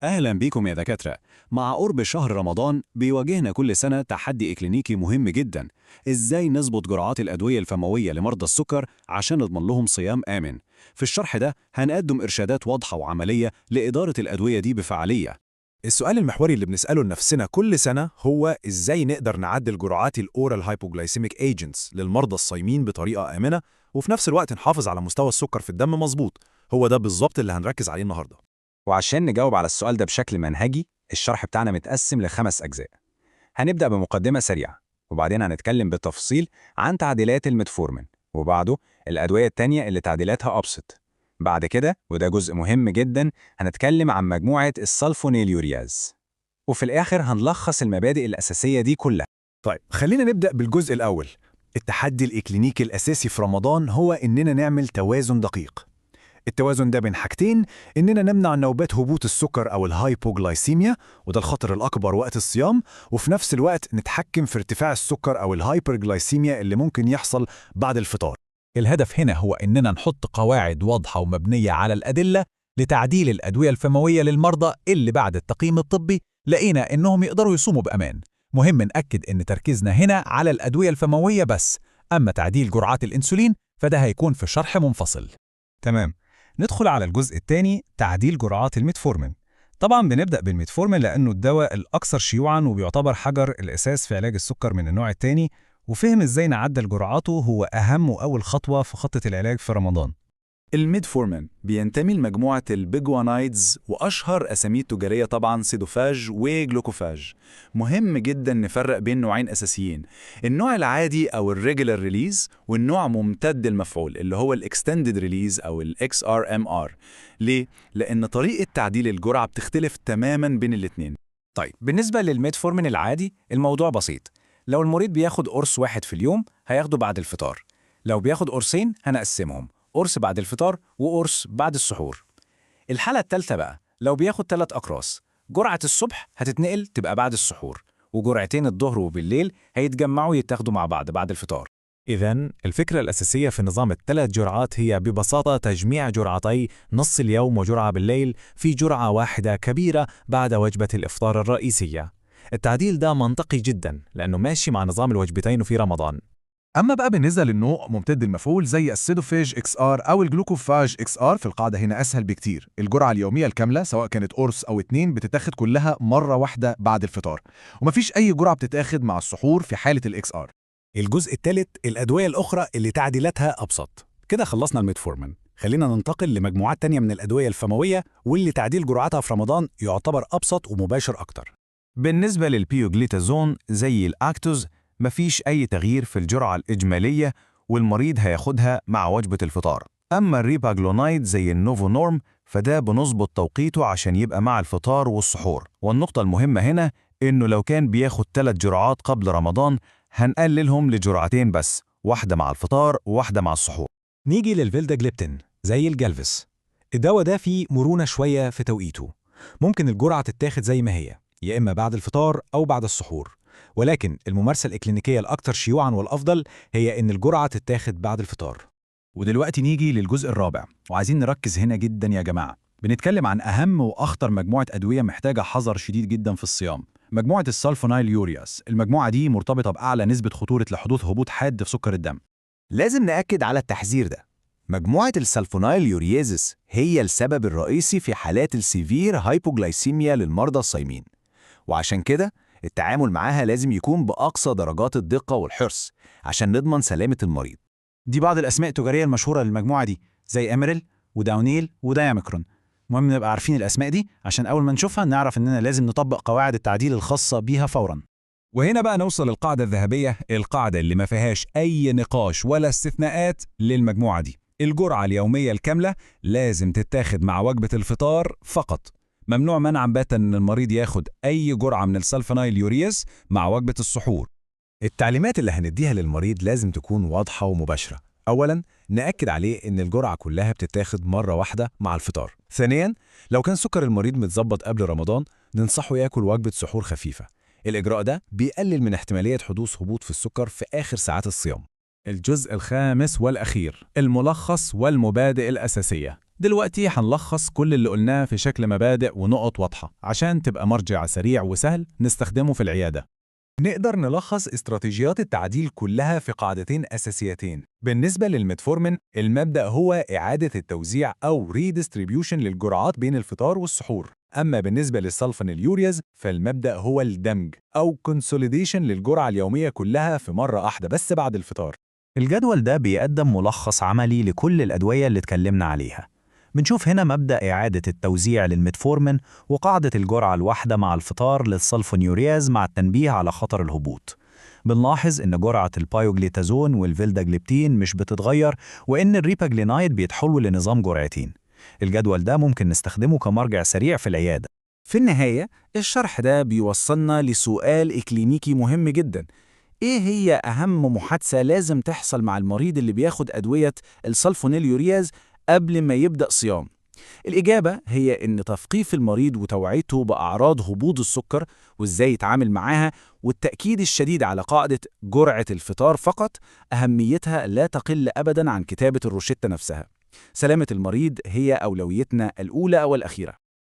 أهلا بيكم يا دكاترة. مع قرب شهر رمضان بيواجهنا كل سنة تحدي إكلينيكي مهم جدا. إزاي نظبط جرعات الأدوية الفموية لمرضى السكر عشان نضمن لهم صيام آمن؟ في الشرح ده هنقدم إرشادات واضحة وعملية لإدارة الأدوية دي بفعالية. السؤال المحوري اللي بنسأله لنفسنا كل سنة هو إزاي نقدر نعدل جرعات الأورال هايبوجلايسيميك ايجنتس للمرضى الصايمين بطريقة آمنة وفي نفس الوقت نحافظ على مستوى السكر في الدم مظبوط. هو ده بالظبط اللي هنركز عليه النهاردة. وعشان نجاوب على السؤال ده بشكل منهجي، الشرح بتاعنا متقسم ل5 أجزاء. هنبدأ بمقدمة سريعة، وبعدين هنتكلم بالتفصيل عن تعديلات الميتفورمين، وبعده الأدوية التانية اللي تعديلاتها أبسط. بعد كده، وده جزء مهم جدا، هنتكلم عن مجموعة السلفونيليورياز. وفي الآخر هنلخص المبادئ الأساسية دي كلها. طيب خلينا نبدأ بالجزء الأول. التحدي الإكلينيكي الأساسي في رمضان هو إننا نعمل توازن دقيق. التوازن ده بين حاجتين: إننا نمنع نوبات هبوط السكر أو الهايبوغلايسيميا، وده الخطر الأكبر وقت الصيام، وفي نفس الوقت نتحكم في ارتفاع السكر أو الهايبرجلايسيميا اللي ممكن يحصل بعد الفطار. الهدف هنا هو إننا نحط قواعد واضحة ومبنية على الأدلة لتعديل الأدوية الفموية للمرضى اللي بعد التقييم الطبي لقينا إنهم يقدروا يصوموا بأمان. مهم نأكد إن تركيزنا هنا على الأدوية الفموية بس، أما تعديل جرعات الأنسولين فده هيكون في شرح منفصل. تمام. ندخل على الجزء الثاني، تعديل جرعات الميتفورمين. طبعا بنبدأ بالميتفورمين لأنه الدواء الأكثر شيوعا وبيعتبر حجر الأساس في علاج السكر من النوع الثاني، وفهم إزاي نعدل جرعاته هو أهم وأول خطوة في خطة العلاج في رمضان. الميدفورمين بينتمي لمجموعة البيجوانايدز، وأشهر أساميه التجارية طبعا سيدوفاج وجلوكوفاج. مهم جدا نفرق بين نوعين أساسيين: النوع العادي أو الريجولار ريليز، والنوع ممتد المفعول اللي هو الاكستندد ريليز أو الاكس ار ام ار. ليه؟ لأن طريقة تعديل الجرعة بتختلف تماما بين الاتنين. طيب بالنسبة للميتفورمين العادي الموضوع بسيط. لو المريض بياخد قرص واحد في اليوم هياخده بعد الفطار. لو بياخد قرصين هنقسمهم، قرص بعد الفطار وقرص بعد السحور. الحالة التالتة بقى، لو بياخد 3 أقراص، جرعة الصبح هتتنقل تبقى بعد السحور، وجرعتين الظهر وبالليل هيتجمعوا يتاخدوا مع بعض بعد الفطار. إذن الفكرة الأساسية في نظام ال3 جرعات هي ببساطة تجميع جرعتي نص اليوم وجرعة بالليل في جرعة واحدة كبيرة بعد وجبة الإفطار الرئيسية. التعديل ده منطقي جدا لأنه ماشي مع نظام الوجبتين في رمضان. أما بقى بالنسبة للنوع ممتد المفعول زي السيدوفاج اكس ار أو الجلوكوفاج اكس ار، في القاعدة هنا أسهل بكتير. الجرعة اليومية الكاملة سواء كانت قرص أو 2 بتتاخد كلها مرة واحدة بعد الفطار، ومفيش أي جرعة بتتاخد مع السحور في حالة الاكس ار. الجزء الثالث الأدوية الأخرى اللي تعديلاتها أبسط. كده خلصنا الميتفورمين، خلينا ننتقل لمجموعات تانية من الأدوية الفموية واللي تعديل جرعاتها في رمضان يعتبر أبسط ومباشر أكتر. بالنسبة للبيوجليتازون زي الأكتوز، مفيش أي تغيير في الجرعة الإجمالية والمريض هياخدها مع وجبة الفطار. أما الريباجلونايد زي النوفو نورم فده بنظبط توقيته عشان يبقى مع الفطار والسحور. والنقطة المهمة هنا إنه لو كان بياخد 3 جرعات قبل رمضان هنقللهم لجرعتين بس، واحدة مع الفطار وواحدة مع السحور. نيجي للفيلداجليبتين زي الجالفس. الدواء ده فيه مرونة شوية في توقيته، ممكن الجرعة تتاخد زي ما هي، يا إما بعد الفطار أو بعد السحور، ولكن الممارسة الإكلينيكية الأكثر شيوعاً والأفضل هي إن الجرعة تتاخد بعد الفطار. ودلوقتي نيجي للجزء الرابع، وعايزين نركز هنا جدا يا جماعة. بنتكلم عن أهم وأخطر مجموعة أدوية محتاجة حذر شديد جدا في الصيام، مجموعة السلفونيليورياز. المجموعة دي مرتبطة بأعلى نسبة خطورة لحدوث هبوط حاد في سكر الدم. لازم نأكد على التحذير ده. مجموعة السلفونيليوريزس هي السبب الرئيسي في حالات السيفير هايبوغلايسيميا للمرضى الصايمين، وعشان كده التعامل معاها لازم يكون بأقصى درجات الدقة والحرص عشان نضمن سلامة المريض. دي بعض الأسماء التجارية المشهورة للمجموعة دي زي أميريل وداونيل وداياميكرون. مهم نبقى عارفين الأسماء دي عشان أول ما نشوفها نعرف إننا لازم نطبق قواعد التعديل الخاصة بيها فوراً. وهنا بقى نوصل للقاعدة الذهبية، القاعدة اللي ما فيهاش أي نقاش ولا استثناءات للمجموعة دي. الجرعة اليومية الكاملة لازم تتاخد مع وجبة الفطار فقط. ممنوع منعا باتا ان المريض ياخد اي جرعة من السلفونيليوريز مع وجبة السحور. التعليمات اللي هنديها للمريض لازم تكون واضحة ومباشرة. أولاً نأكد عليه إن الجرعة كلها بتتاخد مرة واحدة مع الفطار. ثانياً لو كان سكر المريض متظبط قبل رمضان ننصحه ياكل وجبة سحور خفيفة. الإجراء ده بيقلل من احتمالية حدوث هبوط في السكر في آخر ساعات الصيام. الجزء الخامس والأخير، الملخص والمبادئ الأساسية. دلوقتي هنلخص كل اللي قلناه في شكل مبادئ ونقط واضحة عشان تبقى مرجع سريع وسهل نستخدمه في العيادة. نقدر نلخص استراتيجيات التعديل كلها في قاعدتين أساسيتين. بالنسبة للميتفورمين، المبدأ هو إعادة التوزيع أو redistribution للجرعات بين الفطار والسحور. أما بالنسبة للسلفونيليورياز، فالمبدأ هو الدمج أو consolidation للجرعة اليومية كلها في مرة واحدة بس بعد الفطار. الجدول ده بيقدم ملخص عملي لكل الأدوية اللي اتكلمنا عليها. بنشوف هنا مبدأ إعادة التوزيع للميتفورمين وقاعدة الجرعة الواحدة مع الفطار للسلفونيورياز مع التنبيه على خطر الهبوط. بنلاحظ إن جرعة البايوجليتازون والفيلداجليبتين مش بتتغير، وإن الريباجلينايد بيتحول لنظام جرعتين. الجدول ده ممكن نستخدمه كمرجع سريع في العيادة. في النهاية، الشرح ده بيوصلنا لسؤال إكلينيكي مهم جدا: إيه هي أهم محادثة لازم تحصل مع المريض اللي بياخد أدوية السلفونيليورياز قبل ما يبدأ صيام؟ الإجابة هي إن تثقيف المريض وتوعيته بأعراض هبوط السكر وإزاي يتعامل معاها، والتأكيد الشديد على قاعدة جرعة الفطار فقط، أهميتها لا تقل أبداً عن كتابة الروشتة نفسها. سلامة المريض هي أولويتنا الأولى والأخيرة.